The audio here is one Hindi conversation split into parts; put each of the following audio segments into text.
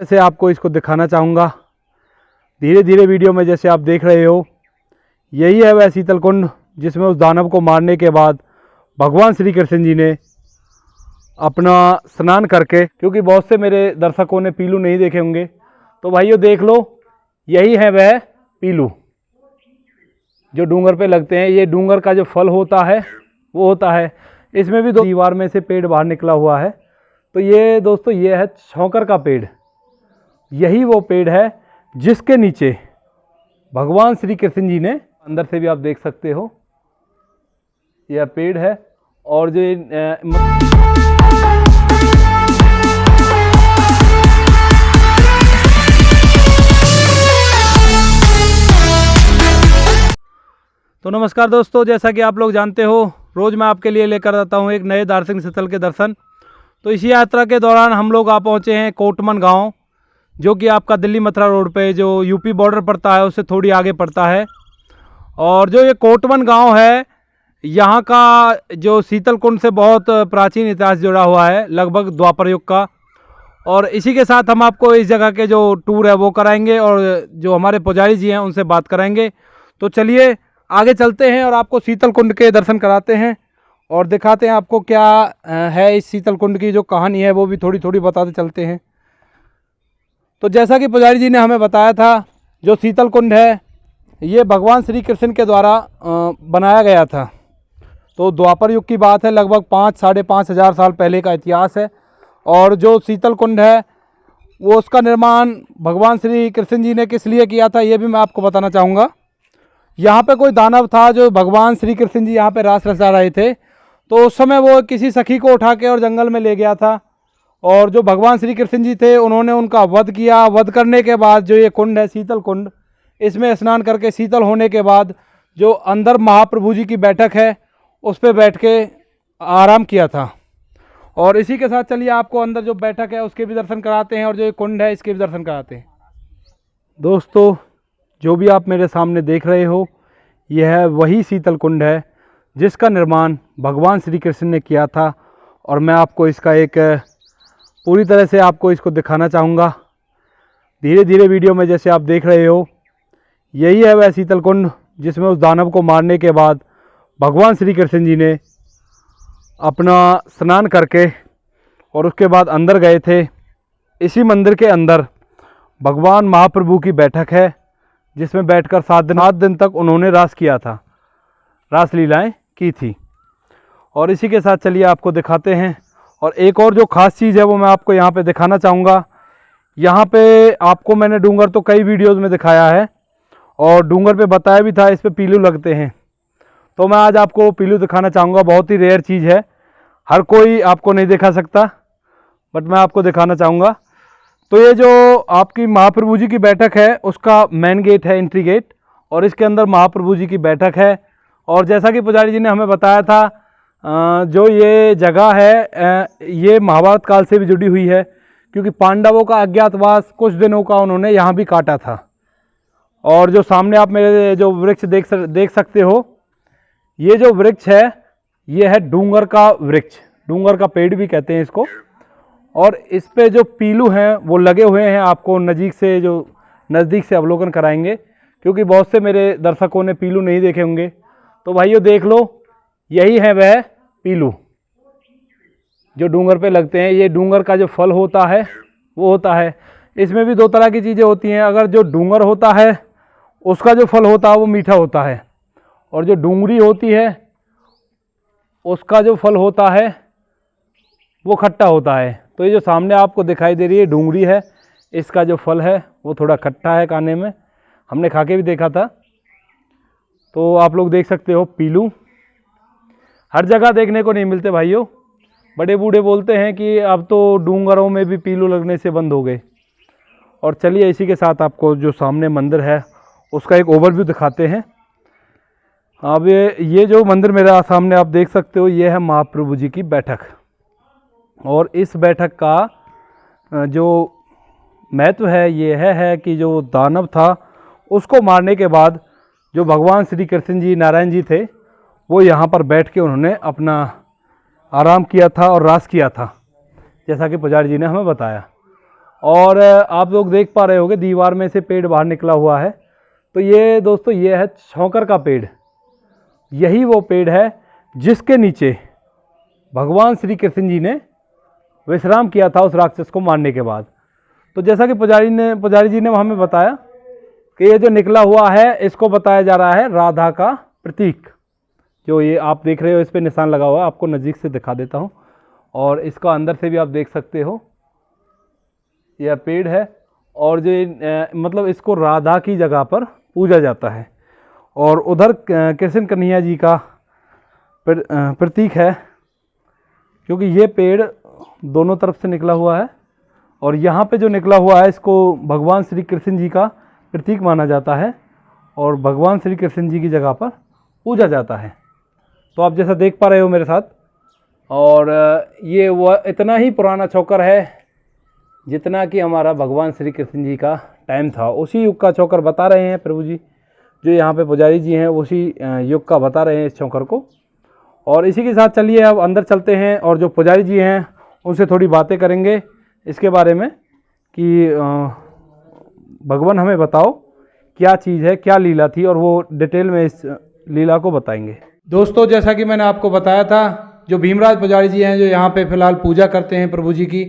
से आपको इसको दिखाना चाहूँगा धीरे धीरे वीडियो में। जैसे आप देख रहे हो, यही है वह शीतल कुंड जिसमें उस दानव को मारने के बाद भगवान श्री कृष्ण जी ने अपना स्नान करके, क्योंकि बहुत से मेरे दर्शकों ने पीलू नहीं देखे होंगे, तो भाइयों देख लो, यही है वह पीलू जो डूंगर पे लगते हैं। ये डूंगर का जो फल होता है वो होता है। इसमें भी दो दीवार में से पेड़ बाहर निकला हुआ है। तो ये दोस्तों, ये है छौंकर का पेड़। यही वो पेड़ है जिसके नीचे भगवान श्री कृष्ण जी ने, अंदर से भी आप देख सकते हो, यह पेड़ है। और जो तो नमस्कार दोस्तों, जैसा कि आप लोग जानते हो, रोज़ मैं आपके लिए लेकर आता हूं एक नए दार्शनिक स्थल के दर्शन। तो इसी यात्रा के दौरान हम लोग आ पहुंचे हैं कोटमन गांव, जो कि आपका दिल्ली मथुरा रोड पे जो यूपी बॉर्डर पड़ता है उससे थोड़ी आगे पड़ता है। और जो ये कोटमन गांव है, यहाँ का जो शीतल कुंड से बहुत प्राचीन इतिहास जुड़ा हुआ है, लगभग द्वापर युग का। और इसी के साथ हम आपको इस जगह के जो टूर है वो कराएंगे और जो हमारे पुजारी जी हैं उनसे बात कराएंगे। तो चलिए आगे चलते हैं और आपको शीतल कुंड के दर्शन कराते हैं और दिखाते हैं आपको क्या है इस शीतल कुंड की जो कहानी है वो भी थोड़ी थोड़ी बताते चलते हैं। तो जैसा कि पुजारी जी ने हमें बताया था, जो शीतल कुंड है ये भगवान श्री कृष्ण के द्वारा बनाया गया था। तो द्वापर युग की बात है, लगभग 5-5.5 हज़ार साल पहले का इतिहास है। और जो शीतल कुंड है वो उसका निर्माण भगवान श्री कृष्ण जी ने किस लिए किया था ये भी मैं आपको बताना चाहूँगा। यहाँ पे कोई दानव था जो भगवान श्री कृष्ण जी यहाँ पे रास रचा रहे थे। तो उस समय वो किसी सखी को उठा के और जंगल में ले गया था। और जो भगवान श्री कृष्ण जी थे उन्होंने उनका वध किया। वध करने के बाद जो ये कुंड है शीतल कुंड, इसमें स्नान करके शीतल होने के बाद जो अंदर महाप्रभु जी की बैठक है उस पर बैठ के आराम किया था। और इसी के साथ चलिए आपको अंदर जो बैठक है उसके भी दर्शन कराते हैं और जो ये कुंड है इसके भी दर्शन कराते हैं। दोस्तों, जो भी आप मेरे सामने देख रहे हो, यह वही शीतल कुंड है जिसका निर्माण भगवान श्री कृष्ण ने किया था। और मैं आपको इसका एक पूरी तरह से आपको इसको दिखाना चाहूँगा धीरे धीरे वीडियो में। जैसे आप देख रहे हो, यही है वह शीतल कुंड जिसमें उस दानव को मारने के बाद भगवान श्री कृष्ण जी ने अपना स्नान करके और उसके बाद अंदर गए थे। इसी मंदिर के अंदर भगवान महाप्रभु की बैठक है जिसमें बैठकर 7 दिन तक उन्होंने रास किया था, रास लीलाएं की थी। और इसी के साथ चलिए आपको दिखाते हैं। और एक और जो ख़ास चीज़ है वो मैं आपको यहाँ पे दिखाना चाहूँगा। यहाँ पे आपको मैंने डूंगर तो कई वीडियोज़ में दिखाया है और डूंगर पे बताया भी था इस पे पीलू लगते हैं। तो मैं आज आपको पीलू दिखाना चाहूँगा। बहुत ही रेयर चीज़ है, हर कोई आपको नहीं दिखा सकता, बट मैं आपको दिखाना चाहूँगा। तो ये जो आपकी महाप्रभु जी की बैठक है उसका मेन गेट है, एंट्री गेट, और इसके अंदर महाप्रभु जी की बैठक है। और जैसा कि पुजारी जी ने हमें बताया था, जो ये जगह है ये महाभारत काल से भी जुड़ी हुई है, क्योंकि पांडवों का अज्ञातवास कुछ दिनों का उन्होंने यहाँ भी काटा था। और जो सामने आप मेरे जो वृक्ष देख सकते हो, ये जो वृक्ष है ये है डूंगर का वृक्ष, डूंगर का पेड़ भी कहते हैं इसको। और इस पे जो पीलू हैं वो लगे हुए हैं, आपको नज़दीक से अवलोकन कराएंगे, क्योंकि बहुत से मेरे दर्शकों ने पीलू नहीं देखे होंगे। तो भाइयों देख लो, यही है वह पीलू जो डूंगर पे लगते हैं। ये डूंगर का जो फल होता है वो होता है। इसमें भी 2 तरह की चीज़ें होती हैं। अगर जो डूंगर होता है उसका जो फल होता है वो मीठा होता है, और जो डूंगरी होती है उसका जो फल होता है वो खट्टा होता है। तो ये जो सामने आपको दिखाई दे रही है डूंगरी है, इसका जो फल है वो थोड़ा खट्टा है खाने में, हमने खा के भी देखा था। तो आप लोग देख सकते हो पीलू हर जगह देखने को नहीं मिलते भाइयों। बड़े बूढ़े बोलते हैं कि अब तो डूंगरों में भी पीलू लगने से बंद हो गए। और चलिए इसी के साथ आपको जो सामने मंदिर है उसका एक ओवरव्यू दिखाते हैं। अब ये जो मंदिर मेरे सामने आप देख सकते हो, ये है महाप्रभु जी की बैठक। और इस बैठक का जो महत्व है ये है कि जो दानव था उसको मारने के बाद जो भगवान श्री कृष्ण जी, नारायण जी थे, वो यहाँ पर बैठ के उन्होंने अपना आराम किया था और रास किया था, जैसा कि पुजारी जी ने हमें बताया। और आप लोग देख पा रहे होंगे दीवार में से पेड़ बाहर निकला हुआ है। तो ये दोस्तों ये है छौंकर का पेड़। यही वो पेड़ है जिसके नीचे भगवान श्री कृष्ण जी ने विश्राम किया था उस राक्षस को मारने के बाद। तो जैसा कि पुजारी जी ने हमें बताया कि ये जो निकला हुआ है इसको बताया जा रहा है राधा का प्रतीक। जो ये आप देख रहे हो इस पे निशान लगा हुआ है, आपको नज़दीक से दिखा देता हूँ। और इसका अंदर से भी आप देख सकते हो, यह पेड़ है। और जो मतलब इसको राधा की जगह पर पूजा जाता है। और उधर कृष्ण कन्हैया जी का प्रतीक है, क्योंकि ये पेड़ दोनों तरफ से निकला हुआ है। और यहाँ पे जो निकला हुआ है इसको भगवान श्री कृष्ण जी का प्रतीक माना जाता है और भगवान श्री कृष्ण जी की जगह पर पूजा जाता है। तो आप जैसा देख पा रहे हो मेरे साथ, और ये वो इतना ही पुराना चौकर है जितना कि हमारा भगवान श्री कृष्ण जी का टाइम था। उसी युग का चौकर बता रहे हैं प्रभु जी, जो यहाँ पे पुजारी जी हैं उसी युग का बता रहे हैं इस चौकर को। और इसी के साथ चलिए अब अंदर चलते हैं और जो पुजारी जी हैं उनसे थोड़ी बातें करेंगे इसके बारे में कि भगवान हमें बताओ क्या चीज़ है, क्या लीला थी, और वो डिटेल में इस लीला को बताएंगे। दोस्तों जैसा कि मैंने आपको बताया था, जो भीमराज पुजारी जी हैं जो यहाँ पे फिलहाल पूजा करते हैं प्रभु जी की,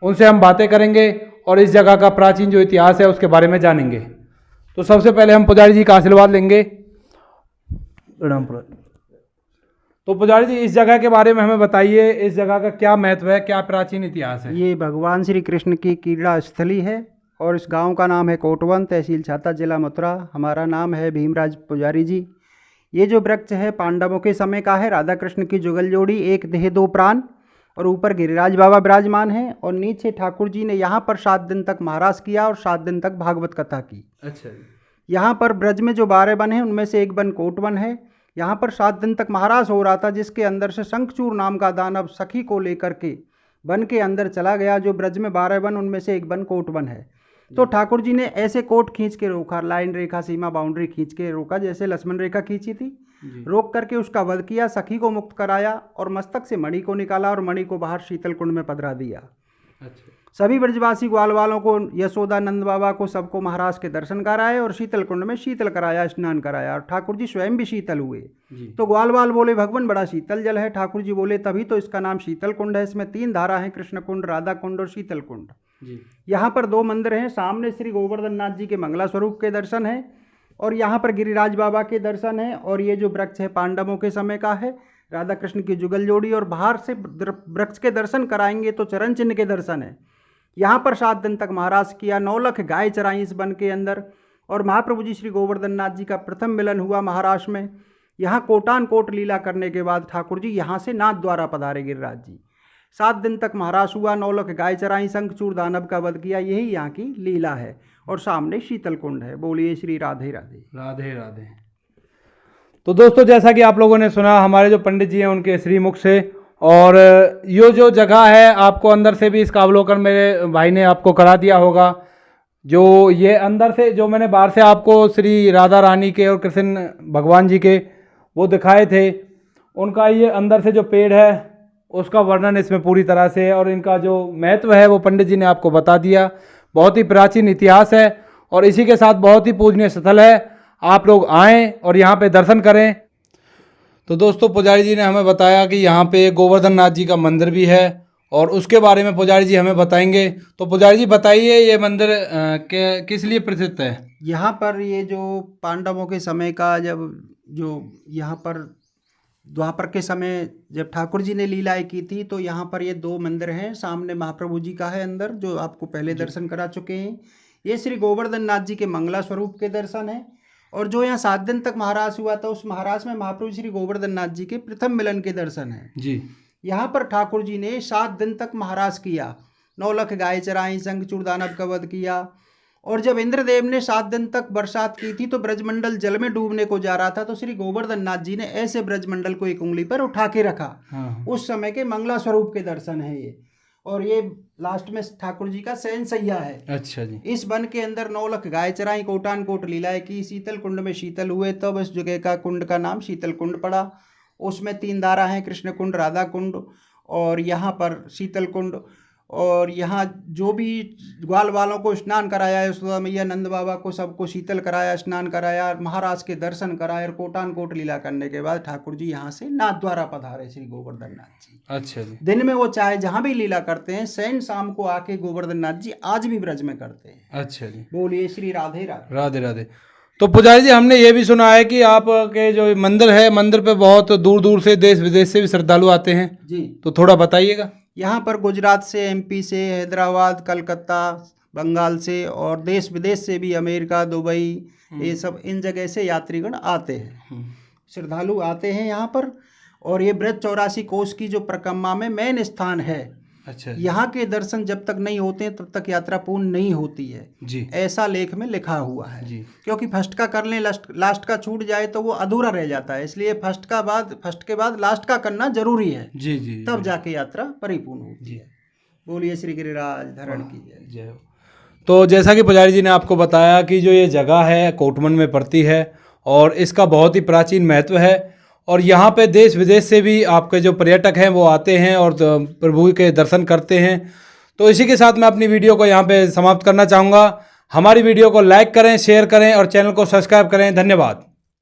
उनसे हम बातें करेंगे और इस जगह का प्राचीन जो इतिहास है उसके बारे में जानेंगे। तो सबसे पहले हम पुजारी जी का आशीर्वाद लेंगे। प्रणाम। तो पुजारी जी इस जगह के बारे में हमें बताइए, इस जगह का क्या महत्व है, क्या प्राचीन इतिहास है? ये भगवान श्री कृष्ण की क्रीड़ा स्थली है और इस गांव का नाम है कोटवन, तहसील छाता, जिला मथुरा। हमारा नाम है भीमराज पुजारी जी। ये जो वृक्ष है पांडवों के समय का है। राधा कृष्ण की जुगल जोड़ी, एक देह दो प्राण, और ऊपर गिरिराज बाबा विराजमान है और नीचे ठाकुर जी ने यहाँ पर 7 दिन तक महाराज किया और 7 दिन तक भागवत कथा की। अच्छा। यहाँ पर ब्रज में जो 12 वन हैं उनमें से एक वन कोटवन है। यहाँ पर 7 दिन तक महाराज हो रहा था, जिसके अंदर से शंखचूर नाम का दानव सखी को लेकर के वन के अंदर चला गया। जो ब्रज में 12 वन उनमें से एक वन कोटवन है। तो ठाकुर जी ने ऐसे कोट खींच के रोका, लाइन रेखा सीमा बाउंड्री खींच के रोका, जैसे लक्ष्मण रेखा खींची थी, रोक करके उसका वध किया, सखी को मुक्त कराया और मस्तक से मणि को निकाला और मणि को बाहर शीतल कुंड में पधरा दिया। अच्छा। सभी ब्रजवासी ग्वाल वालों को, यशोदा नंद बाबा को, सबको महाराज के दर्शन कराए और शीतल कुंड में शीतल कराया, स्नान कराया और ठाकुर जी स्वयं भी शीतल हुए। तो ग्वाल वाल बोले भगवान बड़ा शीतल जल है। ठाकुर जी बोले तभी तो इसका नाम शीतल कुंड है। इसमें 3 धारा है, कृष्ण कुंड, राधा कुंड और शीतल कुंड। यहाँ पर 2 मंदिर हैं। सामने श्री गोवर्धन नाथ जी के मंगला स्वरूप के दर्शन है और यहाँ पर गिरिराज बाबा के दर्शन है। और ये जो वृक्ष है पांडवों के समय का है, राधा कृष्ण की जुगल जोड़ी, और बाहर से वृक्ष के दर्शन कराएंगे तो चरण चिन्ह के दर्शन है। यहाँ पर 7 दिन तक महाराज किया, 9 लाख गाय चराई इस वन के अंदर। और महाप्रभु जी श्री गोवर्धन नाथ जी का प्रथम मिलन हुआ महाराष्ट्र में। यहाँ कोटान कोट लीला करने के बाद ठाकुर जी यहाँ से नाथ द्वारा पधारे गिरिराज जी। 7 दिन तक महाराज हुआ, 9 लाख गाय चराई, शंखचूर दानव का वध किया। यही यहाँ की लीला है। और सामने शीतल कुंड है। बोलिए श्री राधे राधे। राधे राधे। तो दोस्तों जैसा कि आप लोगों ने सुना हमारे जो पंडित जी हैं उनके श्रीमुख से, और ये जो जगह है आपको अंदर से भी इसका अवलोकन मेरे भाई ने आपको करा दिया होगा। जो ये अंदर से, जो मैंने बाहर से आपको श्री राधा रानी के और कृष्ण भगवान जी के वो दिखाए थे, उनका ये अंदर से जो पेड़ है उसका वर्णन इसमें पूरी तरह से है। और इनका जो महत्व है वो पंडित जी ने आपको बता दिया। बहुत ही प्राचीन इतिहास है और इसी के साथ बहुत ही पूजनीय स्थल है। आप लोग आएँ और यहाँ पे दर्शन करें। तो दोस्तों पुजारी जी ने हमें बताया कि यहाँ पे गोवर्धन नाथ जी का मंदिर भी है और उसके बारे में पुजारी जी हमें बताएंगे। तो पुजारी जी बताइए ये मंदिर किस लिए प्रसिद्ध है? यहाँ पर ये जो पांडवों के समय का, जब जो यहाँ पर द्वापर के समय जब ठाकुर जी ने लीलाएं की थी, तो यहाँ पर ये 2 मंदिर हैं। सामने महाप्रभु जी का है अंदर, जो आपको पहले दर्शन करा चुके हैं। ये श्री गोवर्धन नाथ जी के मंगला स्वरूप के दर्शन है। और जो यहाँ 7 दिन तक महाराज हुआ था, उस महाराज में महाप्रभु श्री गोवर्धन नाथ जी के प्रथम मिलन के दर्शन है जी। यहाँ पर ठाकुर जी ने 7 दिन तक महाराज किया, 9 लाख गाय चराई, शंखचूर दानव का वध किया। और जब इंद्रदेव ने 7 दिन तक बरसात की थी तो ब्रजमंडल जल में डूबने को जा रहा था, तो श्री गोवर्धन नाथ जी ने ऐसे ब्रजमंडल को एक उंगली पर उठा के रखा। उस समय के मंगला स्वरूप के दर्शन है ये। और ये लास्ट में ठाकुर जी का शयन सैया है। अच्छा जी। इस वन के अंदर 9 लाख गाय चराई, कोटान कोट लीलाएं की, शीतल कुंड में शीतल हुए, तब इस जगह का कुंड का नाम शीतल कुंड पड़ा। उसमें 3 धारा हैं, कृष्ण कुंड, राधा कुंड और यहाँ पर शीतल कुंड। और यहाँ जो भी ग्वाल वालों को स्नान कराया, यशोदा मैया नंद बाबा को सबको शीतल कराया, स्नान कराया, महाराज के दर्शन कराए और कोटान कोट लीला करने के बाद ठाकुर जी यहाँ से नाथ द्वारा पधारे श्री गोवर्धन नाथ जी। अच्छा जी। दिन में वो चाहे जहाँ भी लीला करते हैं, सैन शाम को आके गोवर्धन नाथ जी आज भी ब्रज में करते हैं। अच्छा जी। बोलिए श्री राधे राधे। राधे राधे। तो पुजारी जी, हमने ये भी सुना है कि आपके जो मंदिर है, मंदिर पे बहुत दूर दूर से, देश विदेश से भी श्रद्धालु आते हैं जी। तो थोड़ा बताइएगा। यहाँ पर गुजरात से, एमपी से, हैदराबाद, कलकत्ता, बंगाल से और देश विदेश से भी, अमेरिका, दुबई, ये सब इन जगह से यात्रीगण आते हैं, श्रद्धालु आते हैं यहाँ पर। और ये ब्रज 84 कोस की जो परिक्रमा में मेन स्थान है। अच्छा। यहाँ के दर्शन जब तक नहीं होते हैं तब तक यात्रा पूर्ण नहीं होती है जी। ऐसा लेख में लिखा हुआ है जी। क्योंकि फर्स्ट का कर लें, लास्ट का छूट जाए तो वो अधूरा रह जाता है, इसलिए फर्स्ट के बाद लास्ट का करना जरूरी है। जी जी। तब जाके यात्रा परिपूर्ण होती है। बोलिए श्री गिरिराज धरण की जय। जय हो। तो जैसा कि पुजारी जी ने आपको बताया कि जो ये जगह है कोटमन में पड़ती है और इसका बहुत ही प्राचीन महत्व है और यहाँ पे देश विदेश से भी आपके जो पर्यटक हैं वो आते हैं और प्रभु के दर्शन करते हैं। तो इसी के साथ मैं अपनी वीडियो को यहाँ पे समाप्त करना चाहूँगा। हमारी वीडियो को लाइक करें, शेयर करें और चैनल को सब्सक्राइब करें। धन्यवाद।